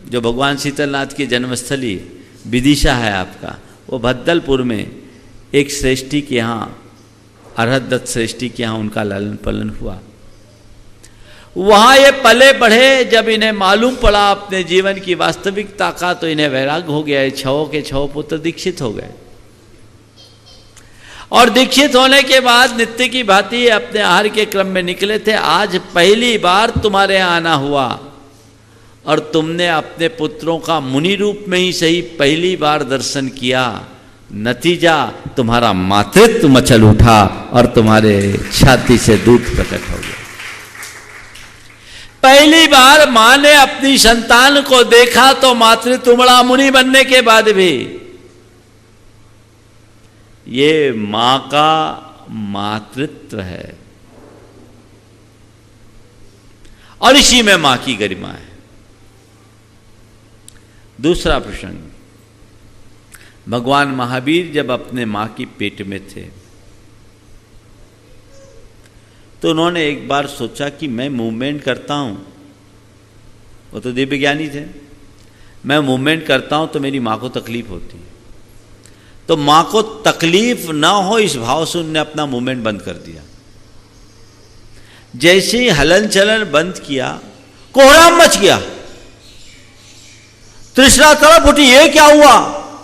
जो भगवान शीतलनाथ की जन्मस्थली विदिशा है आपका, वो भद्दलपुर में एक श्रेष्ठी के यहाँ, अरहदत्त श्रेष्ठी के यहाँ उनका लालन पालन हुआ। वहाँ ये पले बढ़े। जब इन्हें मालूम पड़ा अपने जीवन की वास्तविकता का, तो इन्हें वैराग्य हो गया। 6 के 6 पुत्र दीक्षित हो गए और दीक्षित होने के बाद नित्य की भांति अपने आहार के क्रम में निकले थे। आज पहली बार तुम्हारे यहाँ आना हुआ और तुमने अपने पुत्रों का मुनि रूप में ही सही पहली बार दर्शन किया। नतीजा तुम्हारा मातृत्व मचल उठा और तुम्हारे छाती से दूध प्रकट हो गया। पहली बार मां ने अपनी संतान को देखा तो मातृत्व उमड़ा। मुनि बनने के बाद भी ये मां का मातृत्व है और इसी में मां की गरिमा है। दूसरा प्रसंग, भगवान महावीर जब अपने मां की पेट में थे तो उन्होंने एक बार सोचा कि मैं मूवमेंट करता हूं, वो तो दिव्य ज्ञानी थे, मैं मूवमेंट करता हूं तो मेरी मां को तकलीफ होती है, तो मां को तकलीफ ना हो इस भाव से उन्होंने अपना मूवमेंट बंद कर दिया। जैसे ही हलन चलन बंद किया, कोहराम मच गया, तृष्णा तरफ उठी, ये क्या हुआ?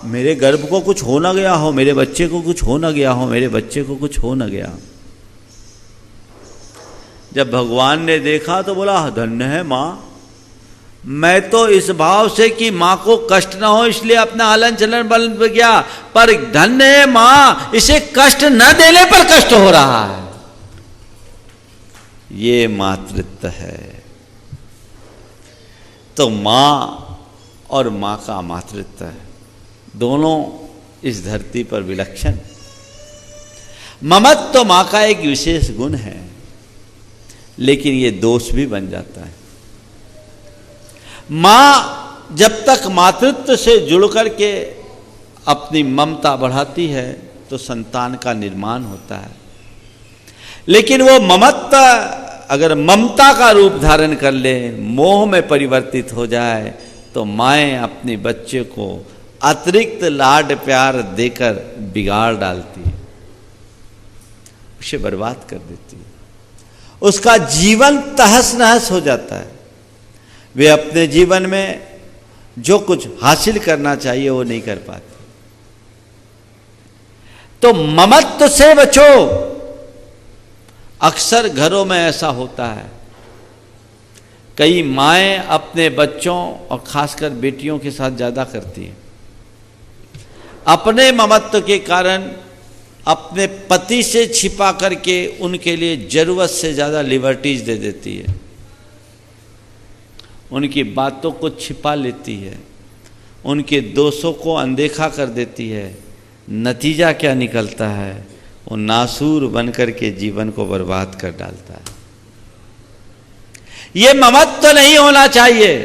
मेरे गर्भ को कुछ हो ना गया हो, मेरे बच्चे को कुछ हो ना गया हो, मेरे बच्चे को कुछ हो ना गया। जब भगवान ने देखा तो बोला, धन्य है मां, मैं तो इस भाव से कि मां को कष्ट ना हो इसलिए अपना हलन चलन बंद किया, पर धन्य है मां, इसे कष्ट न देने पर कष्ट हो रहा है। ये मातृत्व है। तो मां और मां का मातृत्व दोनों इस धरती पर विलक्षण। ममत्व तो मां का एक विशेष गुण है, लेकिन ये दोष भी बन जाता है। मां जब तक मातृत्व से जुड़ करके अपनी ममता बढ़ाती है तो संतान का निर्माण होता है, लेकिन वो ममत्व अगर ममता का रूप धारण कर ले, मोह में परिवर्तित हो जाए, तो माएँ अपने बच्चे को अतिरिक्त लाड प्यार देकर बिगाड़ डालती है, उसे बर्बाद कर देती है, उसका जीवन तहस नहस हो जाता है। वे अपने जीवन में जो कुछ हासिल करना चाहिए वो नहीं कर पाते। तो ममत्व से बचो। अक्सर घरों में ऐसा होता है, कई माएँ अपने बच्चों और खासकर बेटियों के साथ ज़्यादा करती हैं। अपने ममत्व के कारण अपने पति से छिपा करके उनके लिए जरूरत से ज़्यादा लिबर्टीज दे देती है, उनकी बातों को छिपा लेती है, उनके दोषों को अनदेखा कर देती है। नतीजा क्या निकलता है? वो नासूर बनकर के जीवन को बर्बाद कर डालता है। ये ममत्व नहीं होना चाहिए।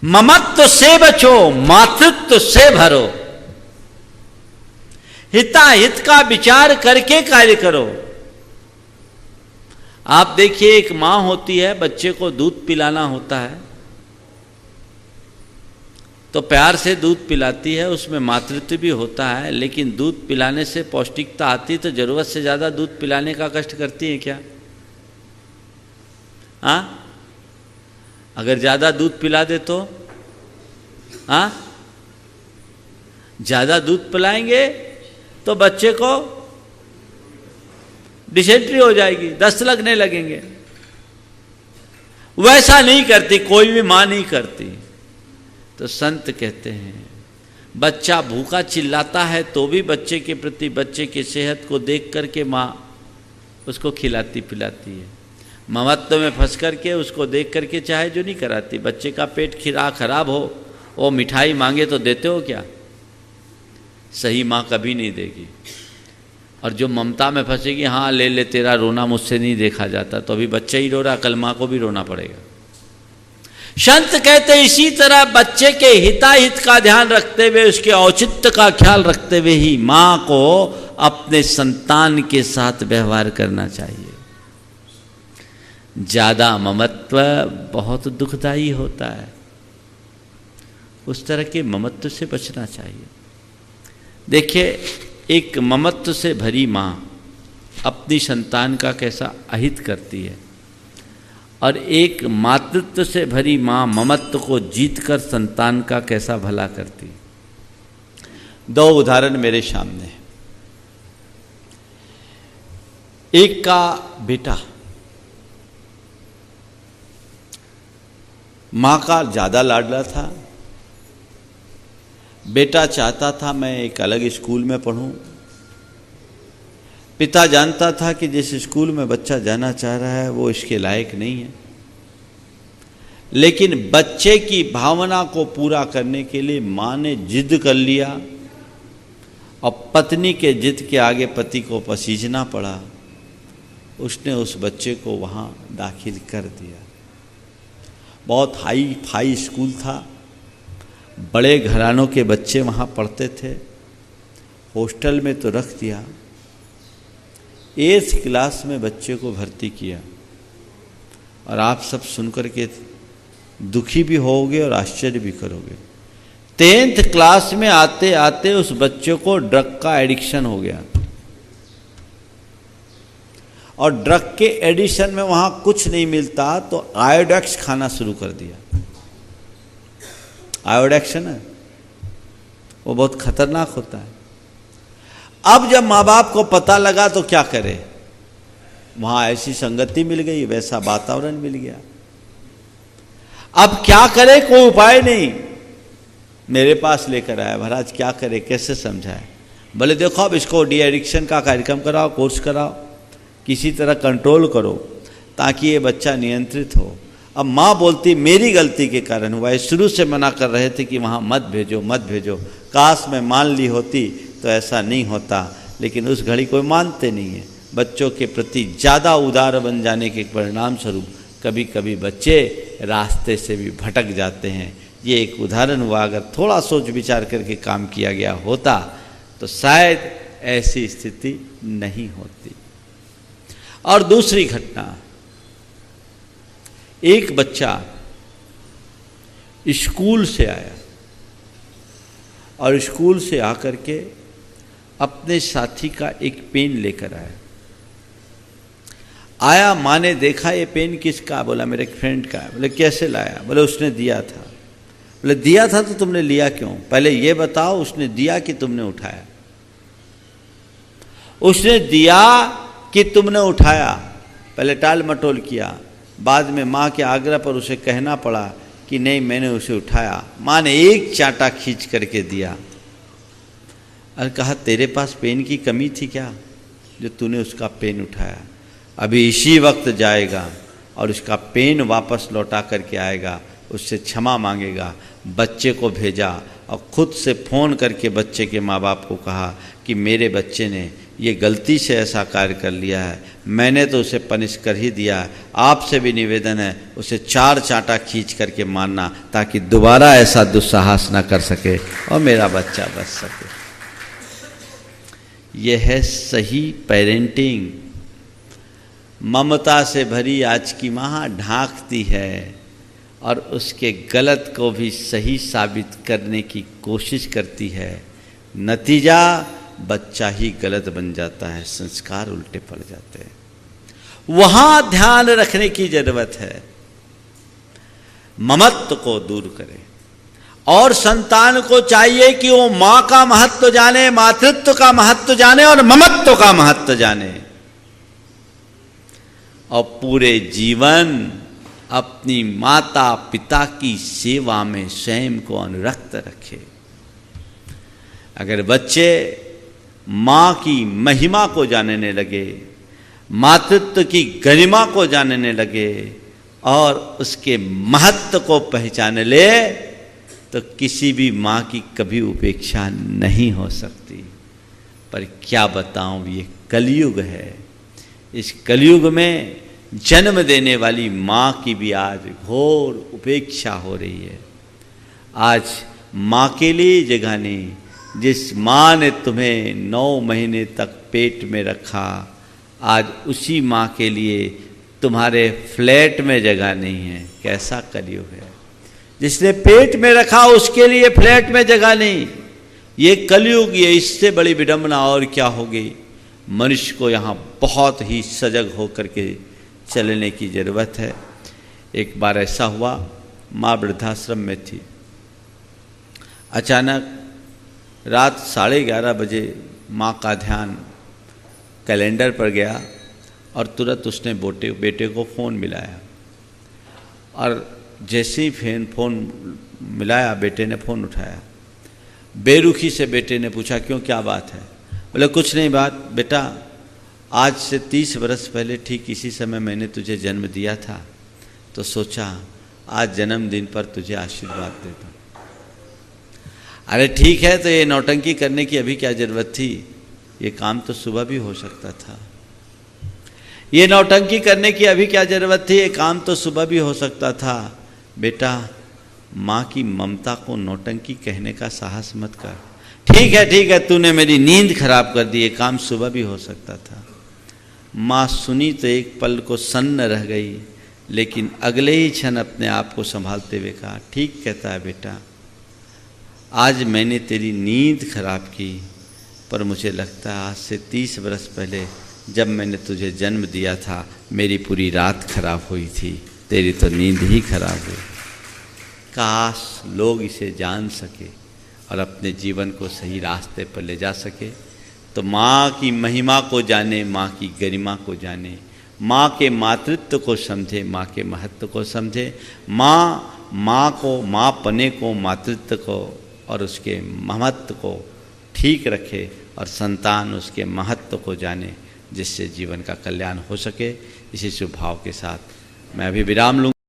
ममत्व से बचो, मातृत्व से भरो, हिताहित का विचार करके कार्य करो। आप देखिए, एक मां होती है, बच्चे को दूध पिलाना होता है, तो प्यार से दूध पिलाती है, उसमें मातृत्व भी होता है, लेकिन दूध पिलाने से पौष्टिकता आती तो ज़रूरत से ज़्यादा दूध पिलाने का कष्ट करती है क्या? हाँ, अगर ज़्यादा दूध पिला दे तो हाँ, ज़्यादा दूध पिलाएंगे तो बच्चे को डिसेंट्री हो जाएगी, दस्त लगने लगेंगे। वैसा नहीं करती, कोई भी माँ नहीं करती। तो संत कहते हैं बच्चा भूखा चिल्लाता है तो भी बच्चे के प्रति, बच्चे की सेहत को देख करके माँ उसको खिलाती पिलाती है। ममत्व में फंस करके उसको देख करके चाहे जो नहीं कराती। बच्चे का पेट खराब हो, वो मिठाई मांगे तो देते हो क्या? सही माँ कभी नहीं देगी। और जो ममता में फंसेगी, हाँ ले ले तेरा रोना मुझसे नहीं देखा जाता, तो अभी बच्चा ही रो रहा, कल माँ को भी रोना पड़ेगा। संत कहते इसी तरह बच्चे के हिताहित का ध्यान रखते हुए, उसके औचित्य का ख्याल रखते हुए ही माँ को अपने संतान के साथ व्यवहार करना चाहिए। ज़्यादा ममत्व बहुत दुखदायी होता है, उस तरह के ममत्व से बचना चाहिए। देखिए, एक ममत्व से भरी माँ अपनी संतान का कैसा अहित करती है, और एक मातृत्व से भरी माँ ममत्व को जीतकर संतान का कैसा भला करती है। दो उदाहरण मेरे सामने हैं। एक का बेटा माँ का ज़्यादा लाडला था। बेटा चाहता था मैं एक अलग स्कूल में पढ़ूं। पिता जानता था कि जिस स्कूल में बच्चा जाना चाह रहा है वो इसके लायक नहीं है, लेकिन बच्चे की भावना को पूरा करने के लिए माँ ने जिद कर लिया, और पत्नी के जिद के आगे पति को पसीजना पड़ा। उसने उस बच्चे को वहाँ दाखिल कर दिया। बहुत हाई फाई स्कूल था, बड़े घरानों के बच्चे वहाँ पढ़ते थे। हॉस्टल में तो रख दिया। 8th क्लास में बच्चे को भर्ती किया, और आप सब सुनकर के दुखी भी होगे और आश्चर्य भी करोगे। 10th क्लास में आते आते उस बच्चे को ड्रग का एडिक्शन हो गया, और ड्रग के एडिक्शन में वहाँ कुछ नहीं मिलता तो आयोडेक्स खाना शुरू कर दिया। आयोडेक्स है ना, वो बहुत खतरनाक होता है। अब जब माँ बाप को पता लगा तो क्या करे, वहाँ ऐसी संगति मिल गई, वैसा वातावरण मिल गया। अब क्या करे, कोई उपाय नहीं। मेरे पास लेकर आया, महाराज क्या करे, कैसे समझाए। बोले देखो अब इसको डी एडिक्शन का कार्यक्रम कराओ, कोर्स कराओ, किसी तरह कंट्रोल करो ताकि ये बच्चा नियंत्रित हो। अब माँ बोलती मेरी गलती के कारण हुआ है, शुरू से मना कर रहे थे कि वहाँ मत भेजो मत भेजो। काश मैं मान ली होती तो ऐसा नहीं होता, लेकिन उस घड़ी कोई मानते नहीं है। बच्चों के प्रति ज़्यादा उदार बन जाने के परिणाम स्वरूप कभी कभी बच्चे रास्ते से भी भटक जाते हैं। ये एक उदाहरण हुआ। अगर थोड़ा सोच विचार करके काम किया गया होता तो शायद ऐसी स्थिति नहीं होती। और दूसरी घटना, एक बच्चा स्कूल से आया और स्कूल से आकर के अपने साथी का एक पेन लेकर आया। माँ ने देखा ये पेन किसका, बोला मेरे फ्रेंड का है। बोले कैसे लाया, बोले उसने दिया था। बोले दिया था तो तुमने लिया क्यों, पहले ये बताओ उसने दिया कि तुमने उठाया। उसने दिया कि तुमने उठाया। पहले टाल मटोल किया, बाद में माँ के आग्रह पर उसे कहना पड़ा कि नहीं मैंने उसे उठाया। माँ ने एक चांटा खींच करके दिया और कहा तेरे पास पेन की कमी थी क्या जो तूने उसका पेन उठाया। अभी इसी वक्त जाएगा और उसका पेन वापस लौटा करके आएगा, उससे क्षमा मांगेगा। बच्चे को भेजा और ख़ुद से फ़ोन करके बच्चे के माँ बाप को कहा कि मेरे बच्चे ने ये गलती से ऐसा कार्य कर लिया है, मैंने तो उसे पनिश कर ही दिया है, आपसे भी निवेदन है उसे 4 चांटा खींच करके मारना ताकि दोबारा ऐसा दुस्साहस ना कर सके और मेरा बच्चा बच सके। यह है सही पेरेंटिंग। ममता से भरी आज की माँ ढांकती है और उसके गलत को भी सही साबित करने की कोशिश करती है। नतीजा बच्चा ही गलत बन जाता है, संस्कार उल्टे पड़ जाते हैं। वहां ध्यान रखने की जरूरत है, ममत्व को दूर करें। और संतान को चाहिए कि वो मां का महत्व जाने, मातृत्व का महत्व जाने और ममत्व का महत्व जाने, और पूरे जीवन अपनी माता पिता की सेवा में स्वयं को अनुरक्त रखे। अगर बच्चे मां की महिमा को जानने लगे, मातृत्व की गरिमा को जानने लगे और उसके महत्व को पहचान ले, तो किसी भी मां की कभी उपेक्षा नहीं हो सकती। पर क्या बताऊं, ये कलयुग है। इस कलयुग में जन्म देने वाली मां की भी आज घोर उपेक्षा हो रही है। आज मां के लिए जगह नहीं। जिस मां ने तुम्हें 9 महीने तक पेट में रखा, आज उसी मां के लिए तुम्हारे फ्लैट में जगह नहीं है। कैसा कलयुग है। जिसने पेट में रखा उसके लिए फ्लैट में जगह नहीं। ये कलयुग, ये इससे बड़ी विडंबना और क्या होगी। मनुष्य को यहाँ बहुत ही सजग होकर के चलने की ज़रूरत है। एक बार ऐसा हुआ, माँ वृद्धाश्रम में थी। अचानक रात 11:30 बजे माँ का ध्यान कैलेंडर पर गया और तुरंत उसने बेटे को फ़ोन मिलाया। और जैसे ही फ़ोन मिलाया, बेटे ने फ़ोन उठाया। बेरुखी से बेटे ने पूछा, क्यों, क्या बात है? बोले, कुछ नहीं बात बेटा, आज से 30 बरस पहले ठीक इसी समय मैंने तुझे जन्म दिया था, तो सोचा आज जन्मदिन पर तुझे आशीर्वाद देता। अरे ठीक है, तो ये नौटंकी करने की अभी क्या ज़रूरत थी? ये काम तो सुबह भी हो सकता था। ये नौटंकी करने की अभी क्या ज़रूरत थी? ये काम तो सुबह भी हो सकता था। बेटा, माँ की ममता को नौटंकी कहने का साहस मत कर। ठीक है, तूने मेरी नींद खराब कर दी, ये काम सुबह भी हो सकता था। माँ सुनी तो एक पल को सन्न रह गई, लेकिन अगले ही क्षण अपने आप को संभालते हुए कहा, ठीक कहता है बेटा, आज मैंने तेरी नींद खराब की, पर मुझे लगता है आज से 30 बरस पहले जब मैंने तुझे जन्म दिया था, मेरी पूरी रात खराब हुई थी, तेरी तो नींद ही खराब हुई। काश लोग इसे जान सके और अपने जीवन को सही रास्ते पर ले जा सके। तो माँ की महिमा को जाने, माँ की गरिमा को जाने, माँ के मातृत्व को समझे, माँ के महत्व को समझे, माँ को, माँ पने को, मातृत्व को और उसके महत्व को ठीक रखे, और संतान उसके महत्व को जाने, जिससे जीवन का कल्याण हो सके। इसी शुभ भाव के साथ मैं अभी विराम लूँगा।